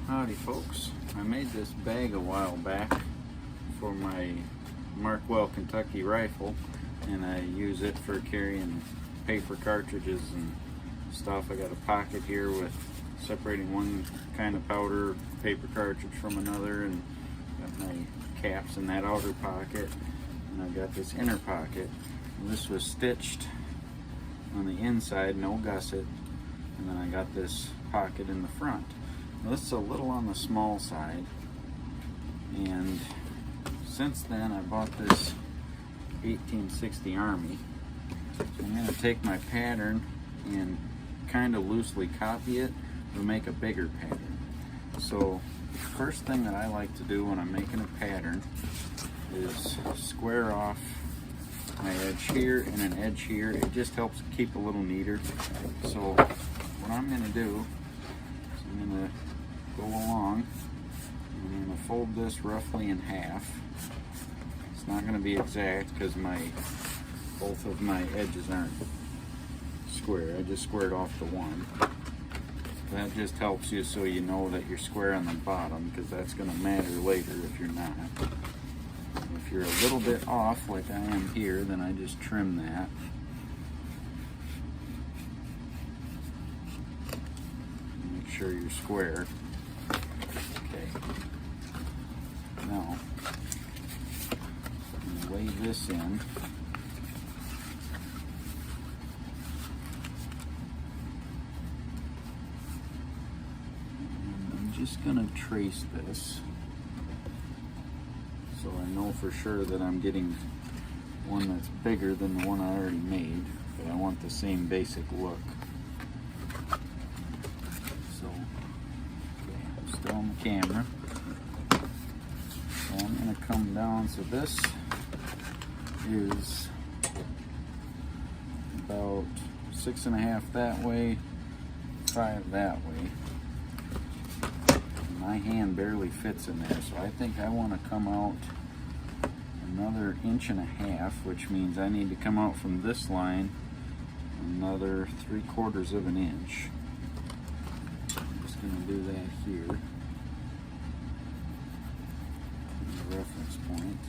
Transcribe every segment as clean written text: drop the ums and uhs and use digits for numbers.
Howdy folks, I made this bag a while back for my Markwell Kentucky rifle, and I use it for carrying paper cartridges and stuff. I got a pocket here with separating one kind of powder paper cartridge from another, and got my caps in that outer pocket, and I've got this inner pocket. And this was stitched on the inside, no gusset, and then I got this pocket in the front. Now, this is a little on the small side, and since then I bought this 1860 Army. So I'm going to take my pattern and kind of loosely copy it to make a bigger pattern. So the first thing that I like to do when I'm making a pattern is square off my edge here and an edge here. It just helps keep a little neater. So what I'm going to do is I'm going to go along. I'm going to fold this roughly in half. It's not going to be exact because both of my edges aren't square. I just squared off the one. That just helps you so you know that you're square on the bottom, because that's going to matter later if you're not. If you're a little bit off like I am here, then I just trim that. Make sure you're square. Okay. Now, I'm going to lay this in. I'm just going to trace this so I know for sure that I'm getting one that's bigger than the one I already made, but I want the same basic look. So, okay, I'm still on the camera. So I'm going to come down, so this is about 6.5 that way, 5 that way. My hand barely fits in there, so I think I want to come out another 1.5 inches, which means I need to come out from this line another 3/4 of an inch. I'm just going to do that here, the reference point.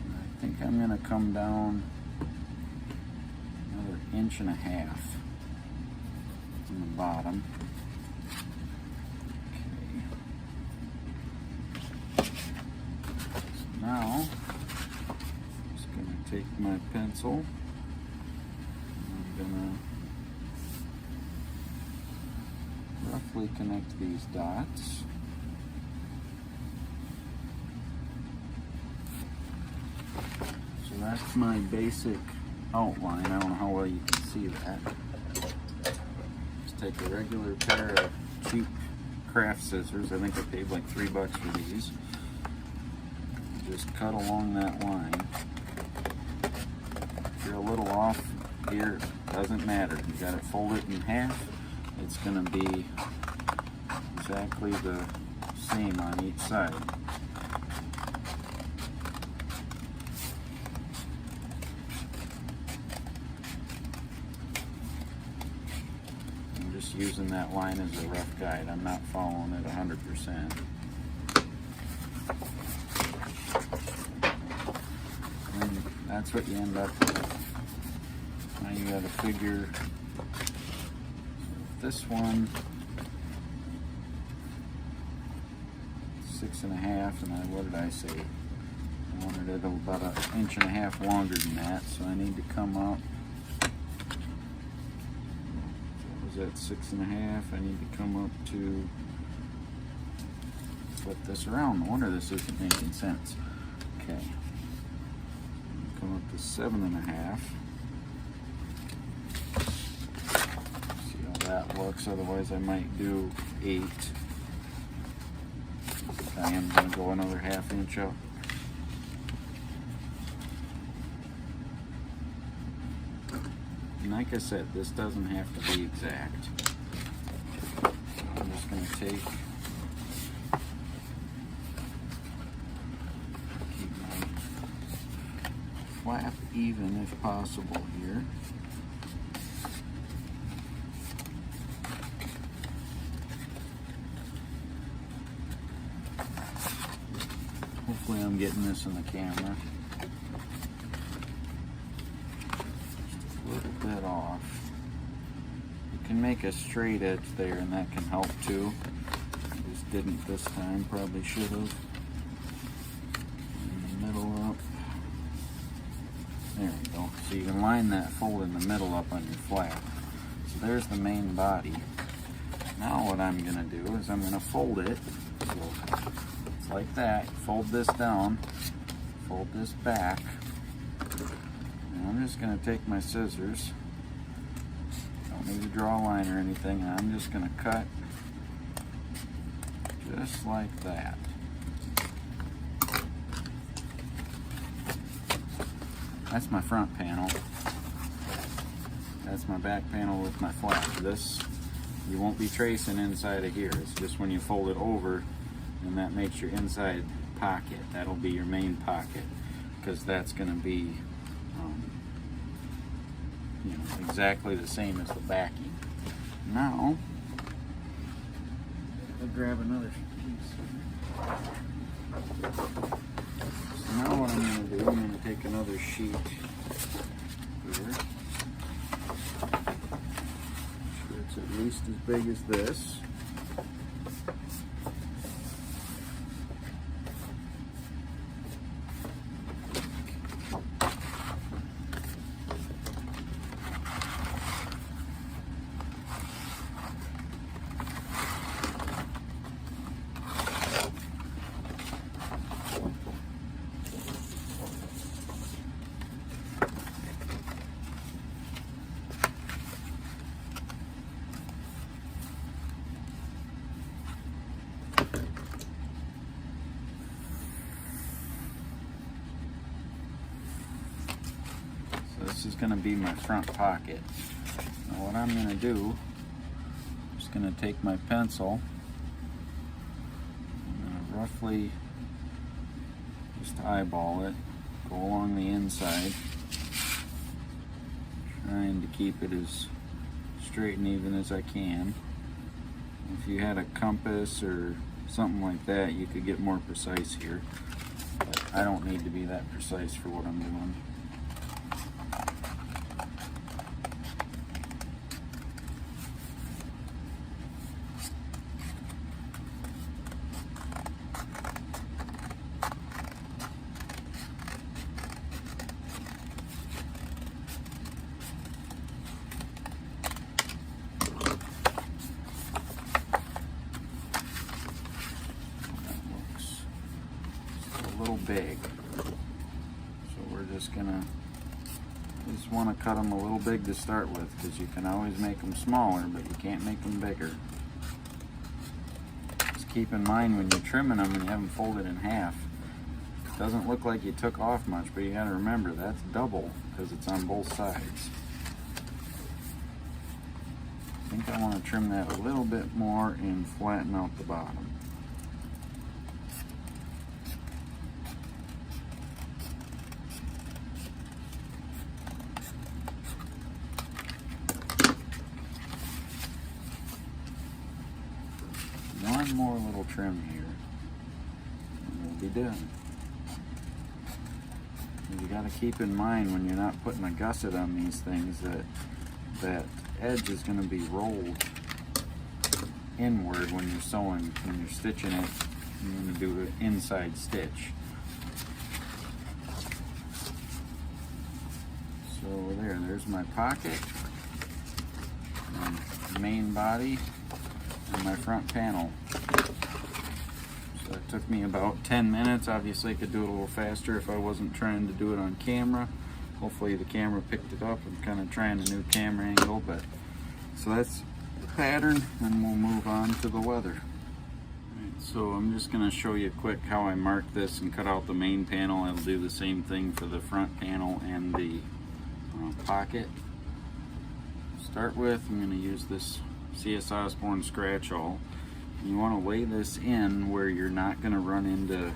And I think I'm going to come down another 1.5 inches on the bottom. Now, I'm just going to take my pencil, and I'm going to roughly connect these dots. So that's my basic outline. I don't know how well you can see that. Just take a regular pair of cheap craft scissors. I think I paid like $3 for these. Just cut along that line. If you're a little off here, doesn't matter. You got to fold it in half. It's going to be exactly the same on each side. I'm just using that line as a rough guide. I'm not following it 100%. That's what you end up with. Now you got to figure this one 6.5, and what did I say? I wanted it about 1.5 inches longer than that, so I need to come up. What was that, 6.5? I need to come up to flip this around. No wonder this isn't making sense. Okay. Come up to 7.5. See how that looks. Otherwise, I might do 8. I am going to go another 1/2 inch up. And like I said, this doesn't have to be exact. I'm just going to take. Flap even if possible here. Hopefully I'm getting this in the camera. Just a little bit off. You can make a straight edge there and that can help too. Just didn't this time, probably should have. In the middle up. There we go. So you can line that fold in the middle up on your flap. So there's the main body. Now what I'm going to do is I'm going to fold it. So it's like that. Fold this down. Fold this back. And I'm just going to take my scissors. Don't need to draw a line or anything. I'm just going to cut just like that. That's my front panel. That's my back panel with my flap. This, you won't be tracing inside of here. It's just when you fold it over, and that makes your inside pocket. That'll be your main pocket, because that's going to be you know, exactly the same as the backing. Now, I'll grab another piece. So now what I'm going to do, I'm going to take another sheet here. It's at least as big as this. This is going to be my front pocket. Now what I'm going to do, I'm just going to take my pencil, I'm going to roughly just eyeball it, go along the inside, trying to keep it as straight and even as I can. If you had a compass or something like that, you could get more precise here, but I don't need to be that precise for what I'm doing. Big, so we're just want to cut them a little big to start with, because you can always make them smaller, but you can't make them bigger. Just keep in mind when you're trimming them and you have them folded in half, it doesn't look like you took off much, but you got to remember that's double because it's on both sides. I think I want to trim that a little bit more and flatten out the bottom. One more little trim here, and we'll be done. You got to keep in mind when you're not putting a gusset on these things that edge is going to be rolled inward when you're sewing. When you're stitching it, you're going to do an inside stitch. So there's my pocket, my main body, and my front panel. So it took me about 10 minutes. Obviously I could do it a little faster if I wasn't trying to do it on camera. Hopefully the camera picked it up. I'm kind of trying a new camera angle, but so that's the pattern, and we'll move on to the weather. Right, so I'm just going to show you quick how I mark this and cut out the main panel. I'll do the same thing for the front panel and the pocket. Start with, I'm going to use this C.S. Osborne scratch awl. You want to lay this in where you're not going to run into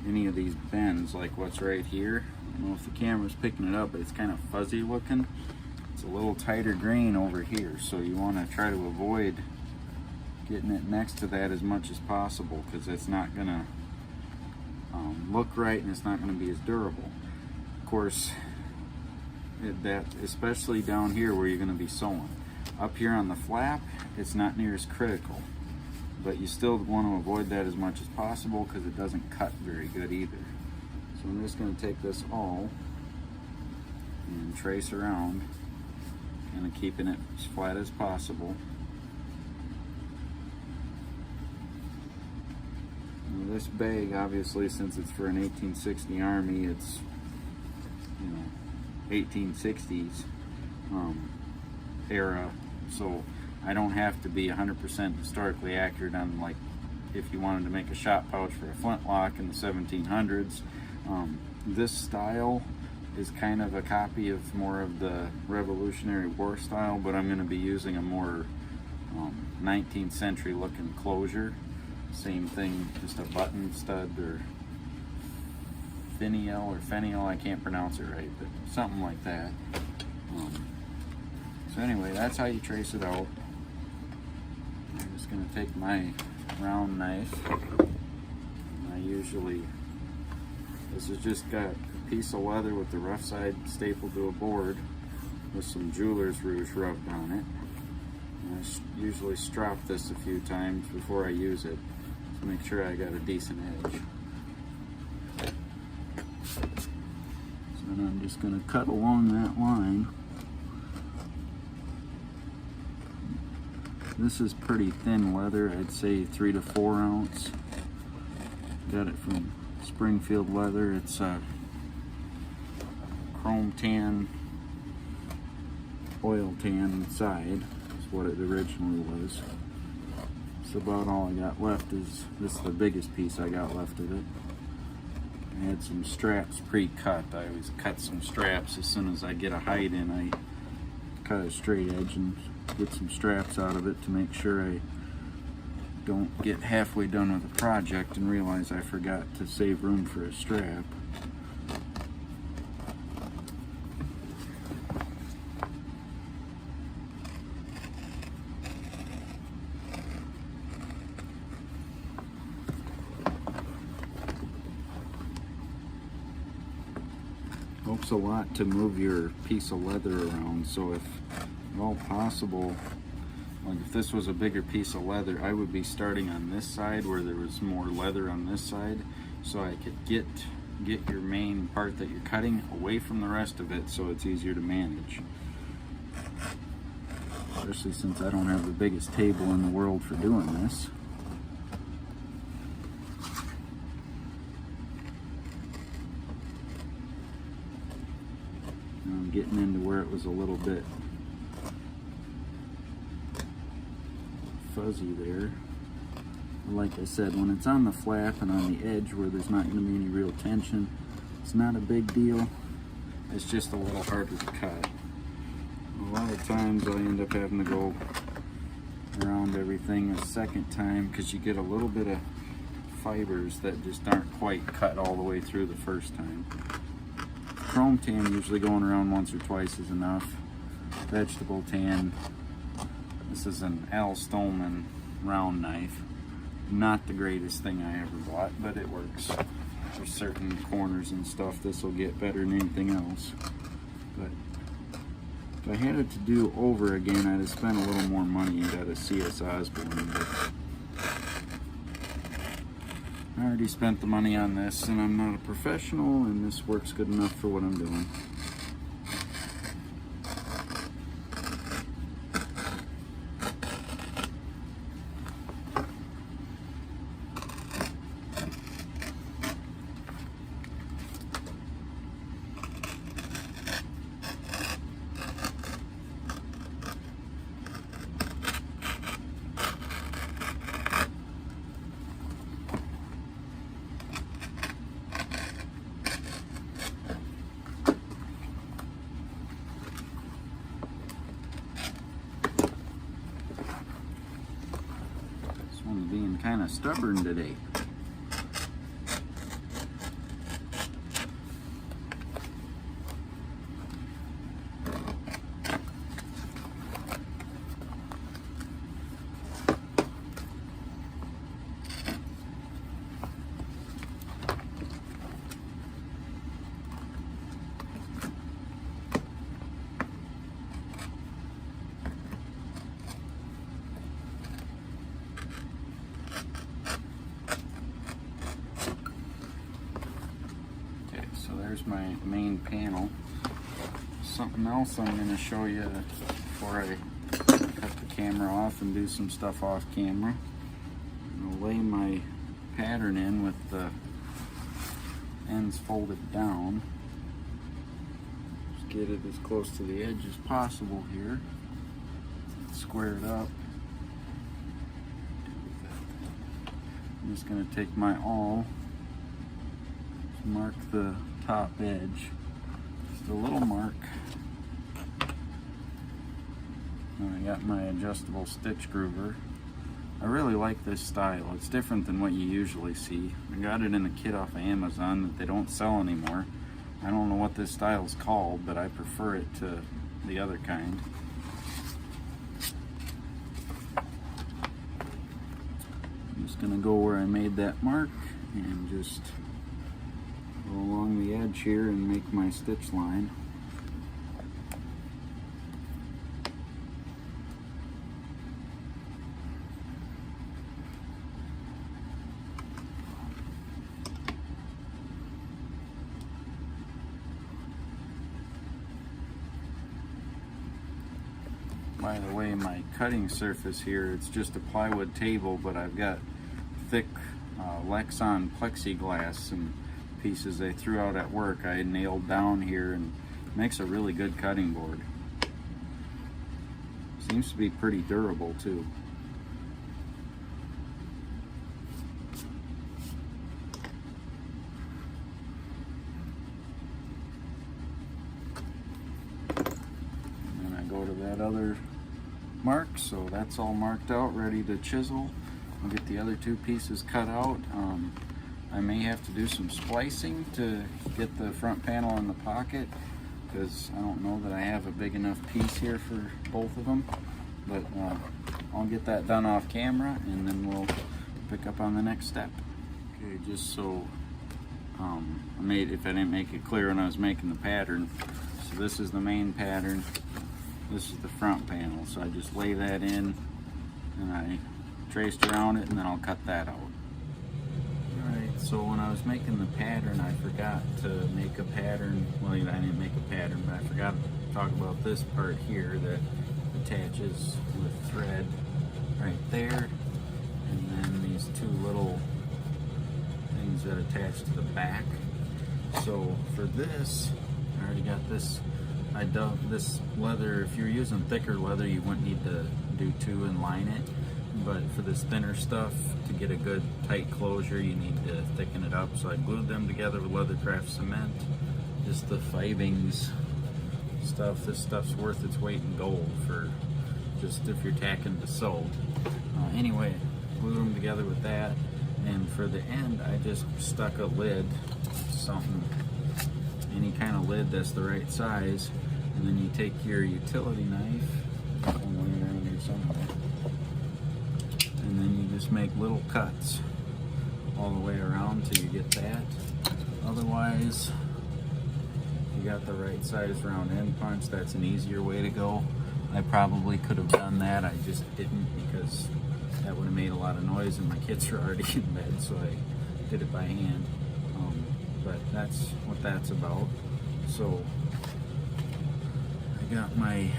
any of these bends like what's right here. I don't know if the camera's picking it up, but it's kind of fuzzy looking. It's a little tighter grain over here, so you want to try to avoid getting it next to that as much as possible, because it's not going to look right, and it's not going to be as durable. Of course, that especially down here where you're going to be sewing. Up here on the flap, it's not near as critical, but you still want to avoid that as much as possible because it doesn't cut very good either. So I'm just going to take this all and trace around, kind of keeping it as flat as possible. Now this bag, obviously, since it's for an 1860 Army, it's 1860s era, so I don't have to be 100% historically accurate on, like, if you wanted to make a shot pouch for a flintlock in the 1700s. This style is kind of a copy of more of the Revolutionary War style, but I'm going to be using a more 19th century looking closure. Same thing, just a button stud or finial, I can't pronounce it right, but something like that. So anyway, that's how you trace it out. I'm just going to take my round knife. This has just got a piece of leather with the rough side stapled to a board with some jeweler's rouge rubbed on it. And I usually strop this a few times before I use it to make sure I got a decent edge. So then I'm just going to cut along that line. This is pretty thin leather, I'd say 3 to 4 ounce. Got it from Springfield Leather. It's a chrome tan, oil tan inside, is what it originally was. So about all I got left is, this is the biggest piece I got left of it. I had some straps pre-cut. I always cut some straps as soon as I get a hide in. I cut a straight edge and get some straps out of it to make sure I don't get halfway done with the project and realize I forgot to save room for a strap. Helps a lot to move your piece of leather around, so if at all possible, like if this was a bigger piece of leather, I would be starting on this side where there was more leather on this side, so I could get your main part that you're cutting away from the rest of it, so it's easier to manage. Especially since I don't have the biggest table in the world for doing this. I'm getting into where it was a little bit fuzzy there. Like I said, when it's on the flap and on the edge where there's not going to be any real tension, it's not a big deal. It's just a little harder to cut. A lot of times I end up having to go around everything a second time because you get a little bit of fibers that just aren't quite cut all the way through the first time. Chrome tan, usually going around once or twice is enough. Vegetable tan, this is an Al Stolman round knife. Not the greatest thing I ever bought, but it works. For certain corners and stuff, this will get better than anything else. But if I had it to do over again, I'd have spent a little more money and got a CS Osborne. But I already spent the money on this, and I'm not a professional, and this works good enough for what I'm doing. Being kind of stubborn today. there's my main panel. Something else I'm going to show you before I cut the camera off and do some stuff off camera. I'm going to lay my pattern in with the ends folded down. Just get it as close to the edge as possible here. Square it up. I'm just going to take my awl, mark the top edge, just a little mark. And I got my adjustable stitch groover. I really like this style. It's different than what you usually see. I got it in a kit off of Amazon that they don't sell anymore. I don't know what this style is called, but I prefer it to the other kind. I'm just gonna go where I made that mark and just go along the edge here and make my stitch line. By the way, my cutting surface here, it's just a plywood table, but I've got thick Lexan plexiglass and pieces they threw out at work I nailed down here, and makes a really good cutting board. Seems to be pretty durable too. And then I go to that other mark, so that's all marked out, ready to chisel. I'll get the other two pieces cut out. I may have to do some splicing to get the front panel in the pocket, because I don't know that I have a big enough piece here for both of them, but I'll get that done off camera and then we'll pick up on the next step. Okay, just so if I didn't make it clear when I was making the pattern, so this is the main pattern, this is the front panel, so I just lay that in and I traced around it, and then I'll cut that out. Alright, so when I was making the pattern, I forgot to make a pattern. Well, I didn't make a pattern, but I forgot to talk about this part here that attaches with thread right there, and then these two little things that attach to the back. So for this, I already got this. I dug this leather. If you're using thicker leather, you wouldn't need to do two and line it. But for this thinner stuff, to get a good tight closure, you need to thicken it up. So I glued them together with Leathercraft cement. Just the fibings stuff. This stuff's worth its weight in gold for just if you're tacking to sew. Anyway, glued them together with that. And for the end, I just stuck a lid, any kind of lid that's the right size. And then you take your utility knife, and then you just make little cuts all the way around till you get that. Otherwise, you got the right size round end punch. That's an easier way to go. I probably could have done that, I just didn't, because that would have made a lot of noise and my kids are already in bed, so I did it by hand. But that's what that's about. So I got my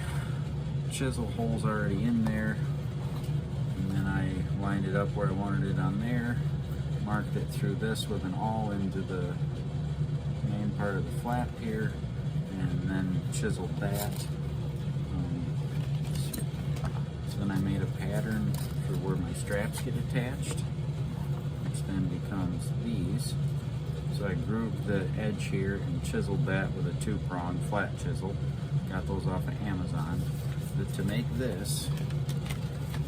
chisel holes already in there, and then I lined it up where I wanted it on there, marked it through this with an awl into the main part of the flap here, and then chiseled that. So then I made a pattern for where my straps get attached, which then becomes these. So I grooved the edge here and chiseled that with a 2-prong flat chisel. Got those off of Amazon. But to make this,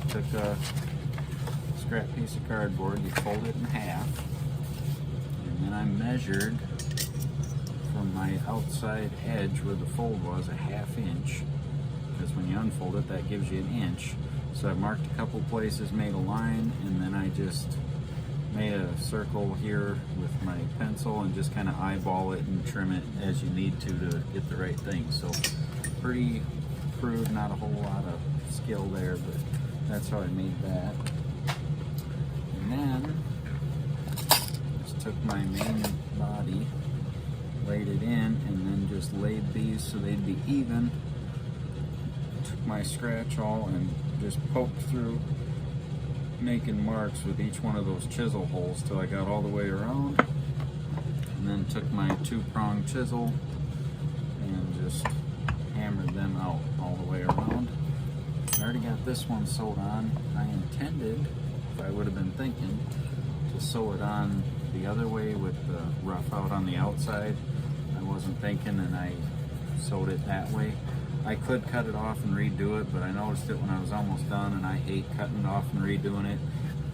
took a scrap piece of cardboard, you fold it in half, and then I measured from my outside edge where the fold was a 1/2 inch, because when you unfold it, that gives you 1 inch. So I marked a couple places, made a line, and then I just made a circle here with my pencil and just kind of eyeball it and trim it as you need to get the right thing. So pretty crude, not a whole lot of skill there, but that's how I made that. And then just took my main body laid it in, and then just laid these so they'd be even. Took my scratch awl and just poked through, making marks with each one of those chisel holes till I got all the way around, and then took my 2-prong chisel and just hammered them out all the way around. I already got this one sewed on. I intended, if I would have been thinking, to sew it on the other way with the rough out on the outside. I wasn't thinking, and I sewed it that way. I could cut it off and redo it, but I noticed it when I was almost done, and I hate cutting it off and redoing it.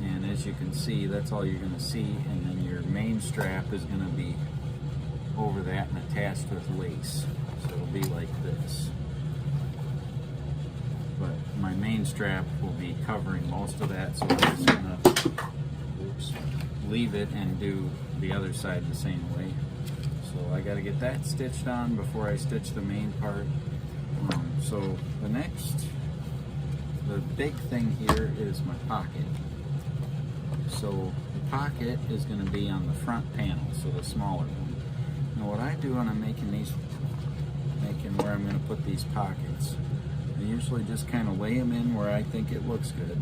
And as you can see, that's all you're going to see, and then your main strap is going to be over that and attached with lace. So it'll be like this. But my main strap will be covering most of that, so I'm just going to leave it and do the other side the same way. So I got to get that stitched on before I stitch the main part. So the big thing here is my pocket. So the pocket is going to be on the front panel, so the smaller one. Now what I do when I'm making where I'm going to put these pockets, I usually just kind of lay them in where I think it looks good.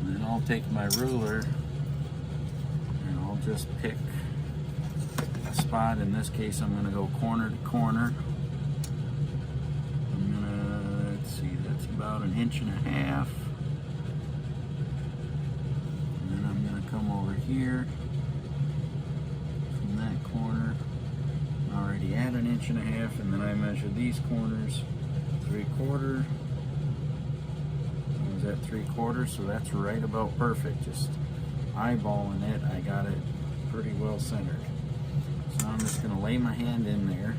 And then I'll take my ruler and I'll just pick a spot. In this case, I'm going to go corner to corner. About 1.5 inches. And then I'm going to come over here from that corner. I'm already at 1.5 inches, and then I measure these corners 3/4. I was at 3/4, so that's right about perfect. Just eyeballing it, I got it pretty well centered. So now I'm just going to lay my hand in there,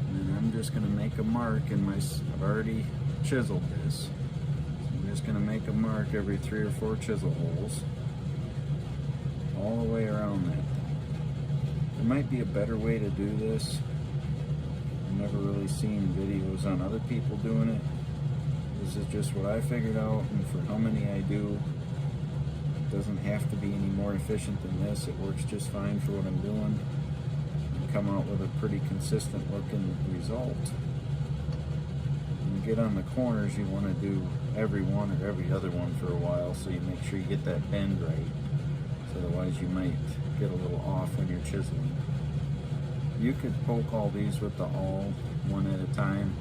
and then I'm just going to make a mark in my, I've already chiseled this. I'm just going to make a mark every 3 or 4 chisel holes all the way around that. There might be a better way to do this. I've never really seen videos on other people doing it. This is just what I figured out, and for how many I do, it doesn't have to be any more efficient than this. It works just fine for what I'm doing. And come out with a pretty consistent looking result. Get on the corners, you want to do every one or every other one for a while, so you make sure you get that bend right. So otherwise you might get a little off when you're chiseling. You could poke all these with the awl one at a time.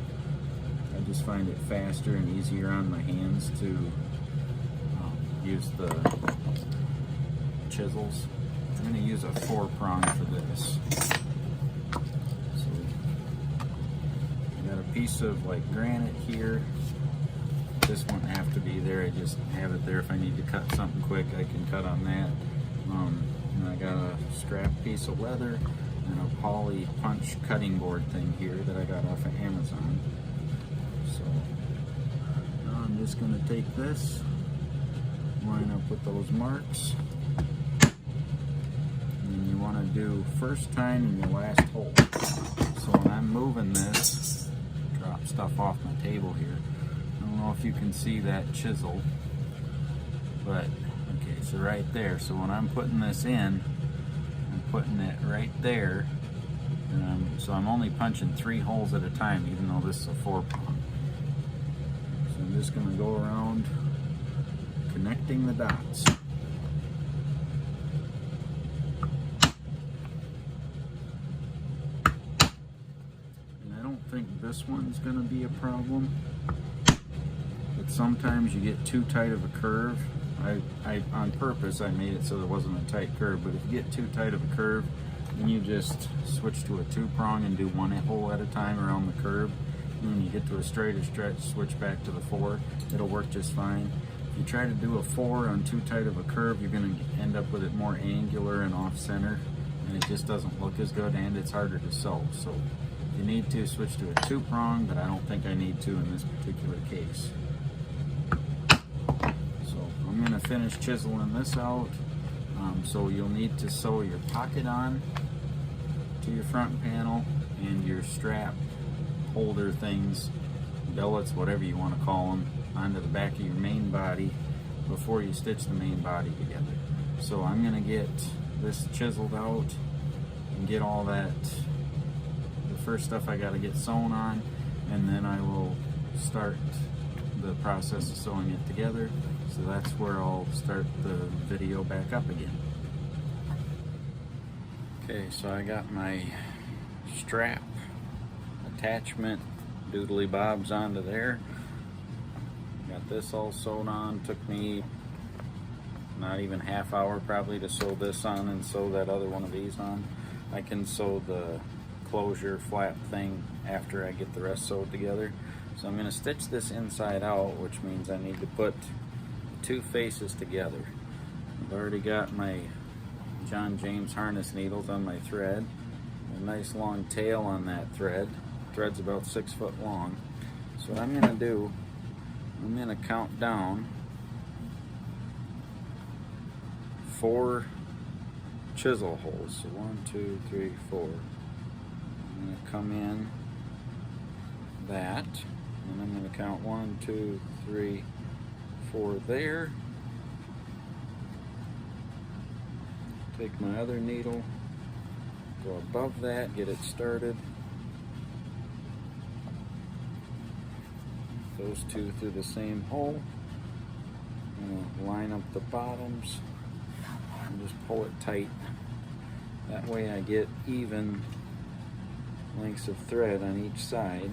I just find it faster and easier on my hands to use the chisels. I'm going to use a 4-prong for this. Piece of like granite here. This won't have to be there. I just have it there if I need to cut something quick. I can cut on that. And I got a scrap piece of leather and a poly punch cutting board thing here that I got off of Amazon. So now I'm just going to take this, line up with those marks, and then you want to do first time in your last hole. So when I'm moving this, drop stuff off my table here. I don't know if you can see that chisel, but okay, so right there. So when I'm putting this in, I'm putting it right there, and so I'm only punching 3 holes at a time, even though this is a 4-prong. So I'm just going to go around connecting the dots. I think this one's going to be a problem, but sometimes you get too tight of a curve. I on purpose I made it so there wasn't a tight curve, but if you get too tight of a curve, then you just switch to a 2-prong and do 1 hole at a time around the curve, and when you get to a straighter stretch, switch back to the 4. It'll work just fine. If you try to do a 4 on too tight of a curve, you're going to end up with it more angular and off center, and it just doesn't look as good, and it's harder to sew. So you need to switch to a 2-prong, but I don't think I need to in this particular case. So I'm going to finish chiseling this out. So you'll need to sew your pocket on to your front panel and your strap holder things, billets, whatever you want to call them, onto the back of your main body before you stitch the main body together. So I'm going to get this chiseled out, and and get all that, the first stuff I got to get sewn on, and then I will start the process of sewing it together. So that's where I'll start the video back up again. Okay, so I got my strap attachment doodly bobs onto there. Got this all sewed on. Took me not even half hour probably to sew this on and sew that other one of these on. I can sew the closure flap thing after I get the rest sewed together. So I'm going to stitch this inside out, which means I need to put two faces together. I've already got my John James harness needles on my thread. A nice long tail on that thread. Thread's about 6 foot long. So what I'm going to do, I'm going to count down 4 chisel holes. So 1, 2, 3, 4. I'm going to come in that, and I'm going to count 1, 2, 3, 4 there. Take my other needle, go above that, get it started. Those two through the same hole. I'm going to line up the bottoms and just pull it tight. That way I get even lengths of thread on each side.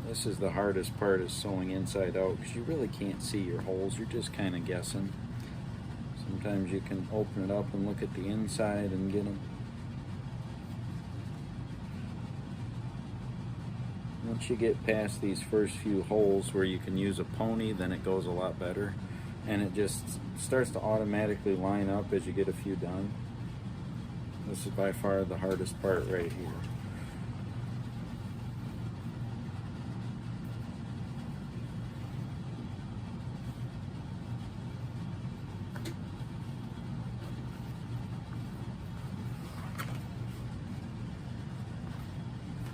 This is the hardest part, is sewing inside out, because you really can't see your holes. You're just kind of guessing. Sometimes you can open it up and look at the inside and get them. Once you get past these first few holes where you can use a pony, then it goes a lot better. And it just starts to automatically line up as you get a few done. This is by far the hardest part right here.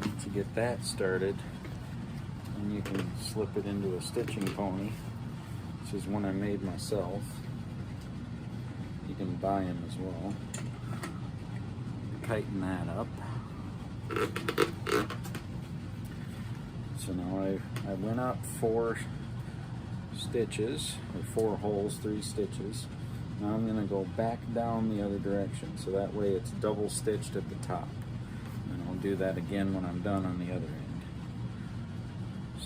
Once you get that started, then you can slip it into a stitching pony. This is one I made myself. You can buy them as well. Tighten that up. So now I went up 4 stitches, or 4 holes, 3 stitches. Now I'm going to go back down the other direction, so that way it's double stitched at the top. And I'll do that again when I'm done on the other end.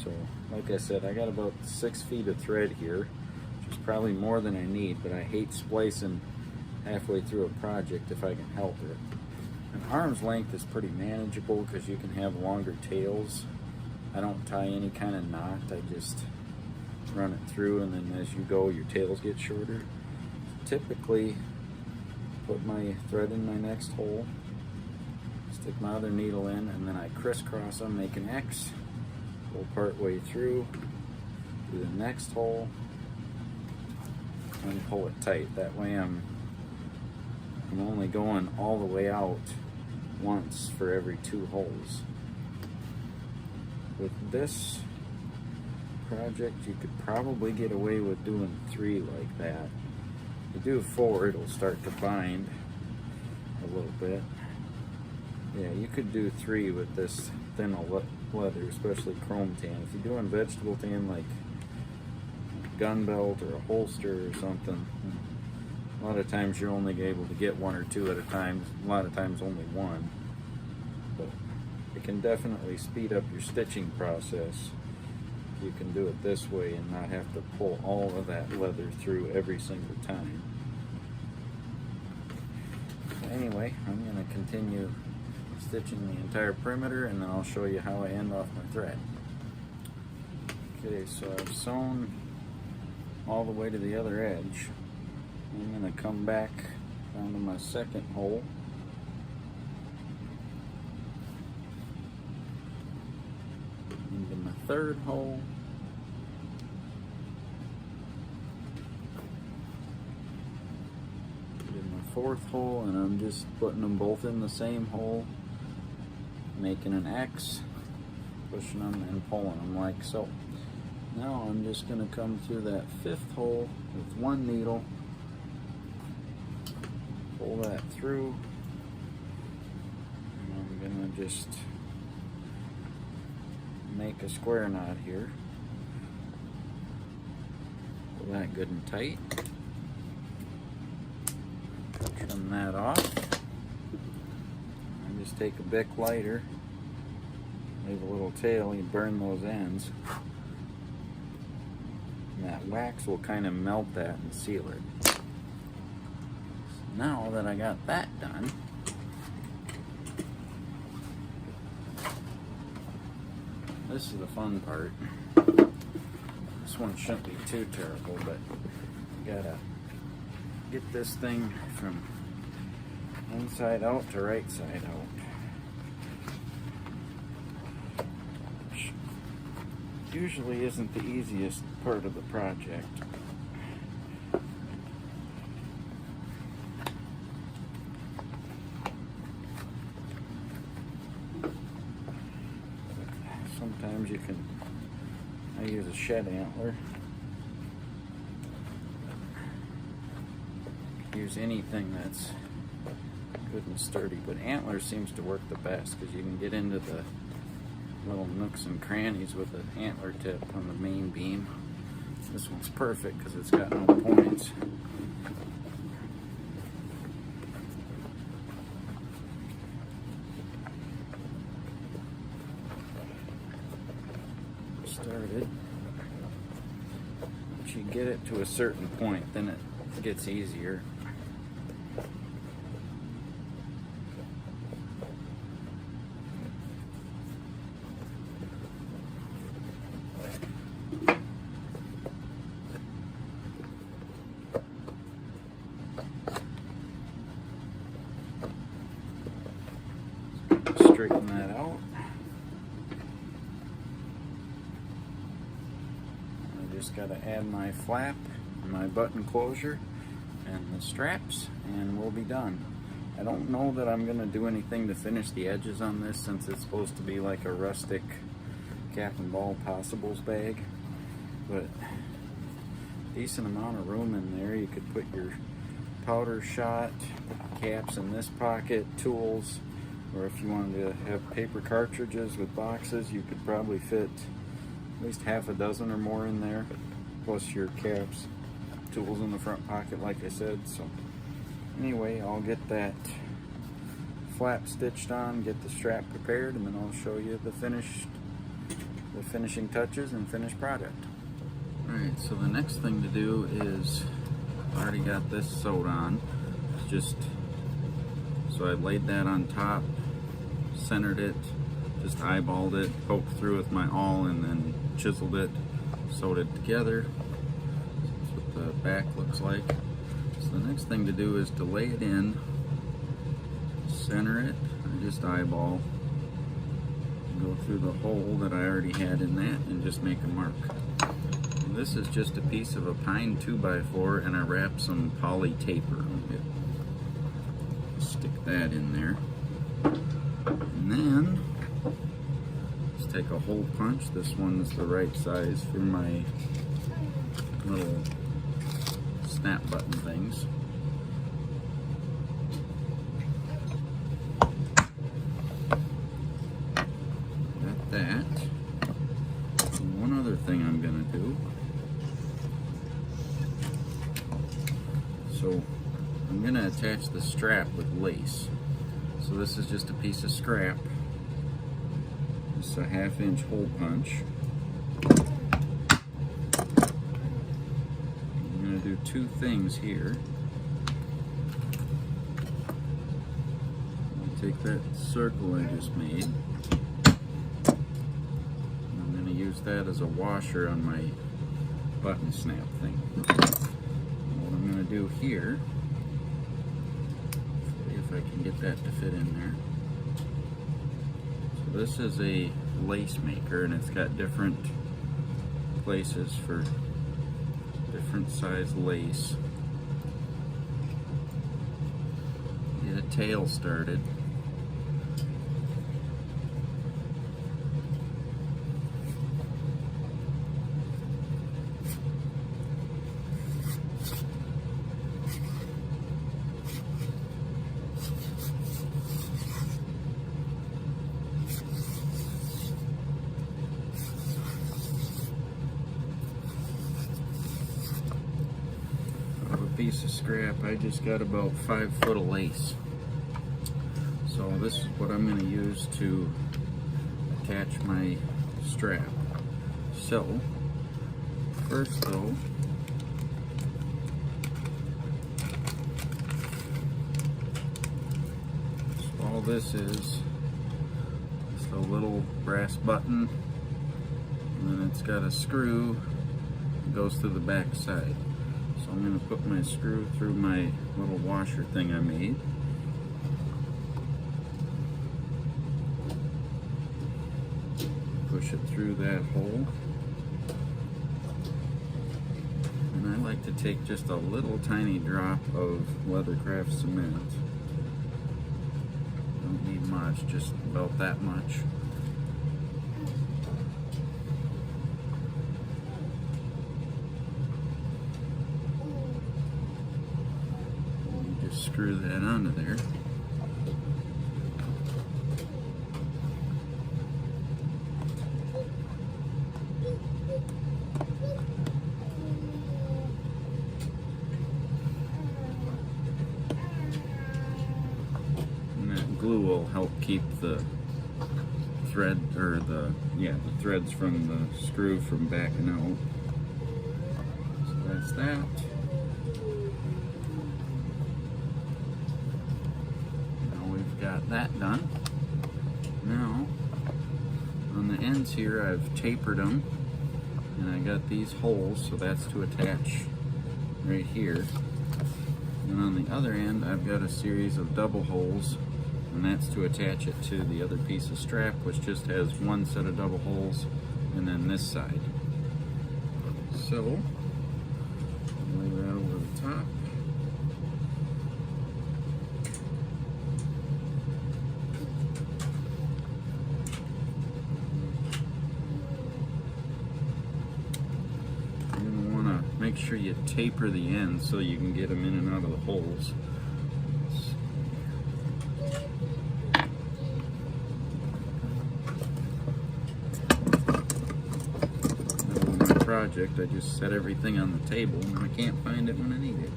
So, like I said, I got about 6 feet of thread here, which is probably more than I need, but I hate splicing halfway through a project if I can help it. An arm's length is pretty manageable because you can have longer tails. I don't tie any kind of knot, I just run it through, and then as you go your tails get shorter. Typically put my thread in my next hole, stick my other needle in, and then I crisscross them, make an X, go part way through, do the next hole, and pull it tight. That way I'm only going all the way out once for every 2 holes. With this project, you could probably get away with doing 3 like that. If you do 4, it'll start to bind a little bit. Yeah, you could do 3 with this thin leather, especially chrome tan. If you're doing vegetable tan like gun belt or a holster or something, a lot of times you're only able to get 1 or 2 at a time, a lot of times only 1. But it can definitely speed up your stitching process. You can do it this way and not have to pull all of that leather through every single time. So anyway, I'm going to continue stitching the entire perimeter, and then I'll show you how I end off my thread. Okay, so I've sewn all the way to the other edge. I'm going to come back down to my second hole. Into my third hole. Into my fourth hole, and I'm just putting them both in the same hole, making an X, pushing them and pulling them like so. Now I'm just going to come through that 5th hole with 1 needle, pull that through, and I'm gonna just make a square knot here. Pull that good and tight. Trim that off. And just take a Bic lighter, leave a little tail, you burn those ends. And that wax will kind of melt that and seal it. So now that I got that done, this is the fun part. This one shouldn't be too terrible, but you gotta get this thing from inside out to right side out. Which usually isn't the easiest part of the project. Sometimes you can, I use a shed antler. Use anything that's good and sturdy, but antler seems to work the best because you can get into the little nooks and crannies with the antler tip on the main beam. This one's perfect because it's got no points. Started. Once you get it to a certain point, then it gets easier. Straighten that out. I just got to add my flap, my button closure, and the straps, and we'll be done. I don't know that I'm going to do anything to finish the edges on this since it's supposed to be like a rustic cap and ball possibles bag, but decent amount of room in there. You could put your powder shot, caps in this pocket, tools, or if you wanted to have paper cartridges with boxes, you could probably fit at least half a dozen or more in there, plus your caps, tools in the front pocket like I said. So anyway, I'll get that flap stitched on, get the strap prepared, and then I'll show you the finishing touches and finished product. Alright, so the next thing to do is, I already got this sewed on. So I laid that on top, centered it, just eyeballed it, poked through with my awl, and then chiseled it, sewed it together. That's what the back looks like. So the next thing to do is to lay it in, center it, and just eyeball, go through the hole that I already had in that, and just make a mark. And this is just a piece of a pine 2x4, and I wrapped some poly tape around it. Stick that in there, and then just take a hole punch. This one's the right size for my little snap button things. Got that. And one other thing I'm gonna do. So I'm going to attach the strap with lace. So this is just a piece of scrap. It's a 1/2 inch hole punch. I'm going to do two things here. I'll take that circle I just made. I'm going to use that as a washer on my button snap thing. What I'm going to do here, if I can get that to fit in there. So this is a lace maker, and it's got different places for different size lace. Get a tail started. piece of scrap. I just got about 5 foot of lace. So this is what I'm going to use to attach my strap. So first though, all this is just a little brass button, and then it's got a screw that goes through the back side. So I'm going to put my screw through my little washer thing I made. Push it through that hole. And I like to take just a little tiny drop of Weathercraft cement. Don't need much, just about that much. You just screw that onto there. Glue will help keep the thread, or the threads from the screw from backing out. So that's that. Now we've got that done. Now on the ends here I've tapered them, and I got these holes, so that's to attach right here. And on the other end I've got a series of double holes, and that's to attach it to the other piece of strap, which just has one set of double holes, and then this side. So, lay that over the top. You're going to want to make sure you taper the ends so you can get them in and out of the holes. Project, I just set everything on the table and I can't find it when I need it.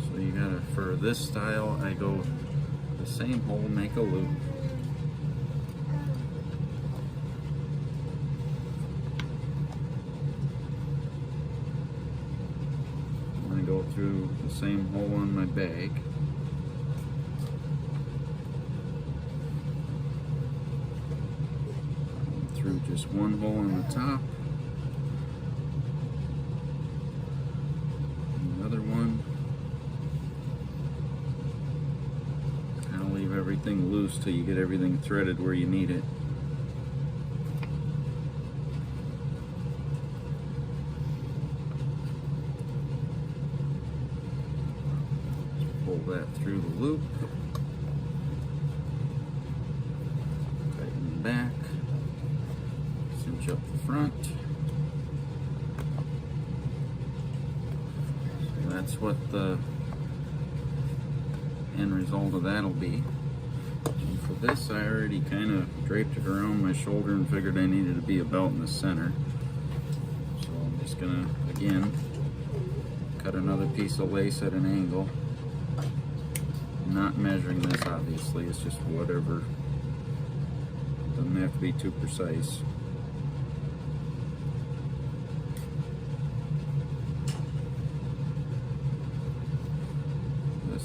So you gotta, for this style, I go the same hole, make a loop. I'm gonna go through the same hole on my bag. Through just one hole in the top, and the other one. Kind of leave everything loose till you get everything threaded where you need it. Just pull that through the loop, tighten the back. Cinch up the front. So that's what the end result of that'll be. And for this, I already kind of draped it around my shoulder and figured I needed to be about in the center. So I'm just gonna, again, cut another piece of lace at an angle. I'm not measuring this, obviously, it's just whatever. Doesn't have to be too precise.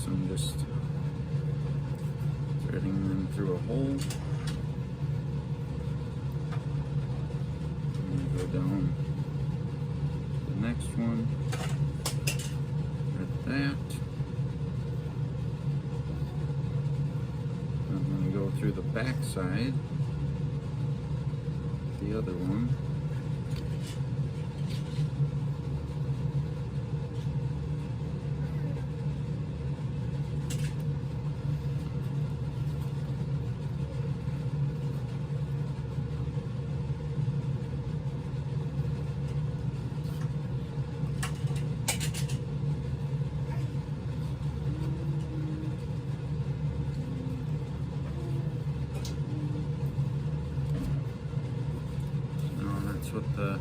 I'm just threading them through a hole. I'm going to go down to the next one, like that. I'm going to go through the back side, the other one. What the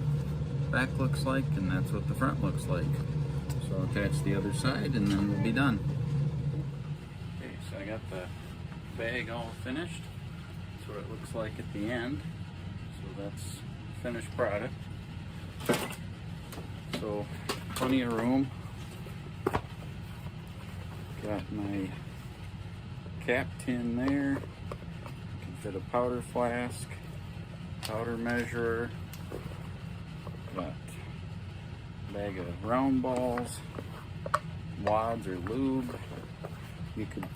back looks like, and that's what the front looks like. So I'll attach the other side and then we'll be done. Okay, so I got the bag all finished. That's what it looks like at the end. So that's finished product. So plenty of room. Got my cap tin there. Can fit a powder flask, powder measurer. Got a bag of round balls, wads or lube. You could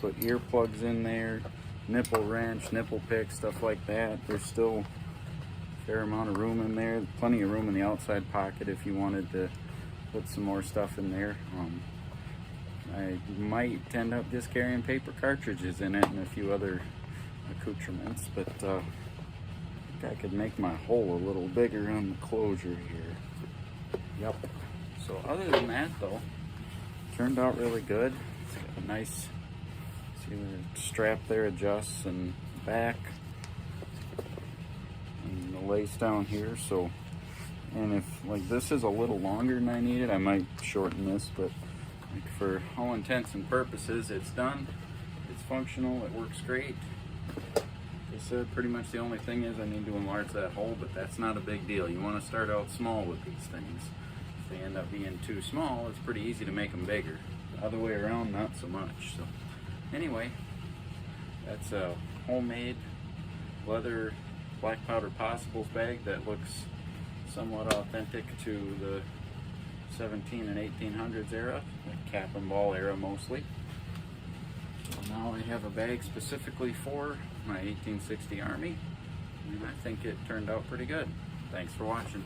put earplugs in there, nipple wrench, nipple pick, stuff like that. There's still a fair amount of room in there. Plenty of room in the outside pocket if you wanted to put some more stuff in there. I might end up just carrying paper cartridges in it and a few other accoutrements, but I think I could make my hole a little bigger on the closure here. Yep. So other than that though, turned out really good. It's got a nice, see the strap there adjusts and back, and the lace down here. So, and if like this is a little longer than I needed, I might shorten this, but like for all intents and purposes, it's done. It's functional. It works great. They said pretty much the only thing is I need to enlarge that hole, but that's not a big deal. You want to start out small with these things. If they end up being too small, it's pretty easy to make them bigger. The other way around, not so much. So anyway, that's a homemade leather black powder possibles bag that looks somewhat authentic to the 17 and 1800s era, the cap and ball era mostly. So now I have a bag specifically for my 1860 Army, and I think it turned out pretty good. Thanks for watching.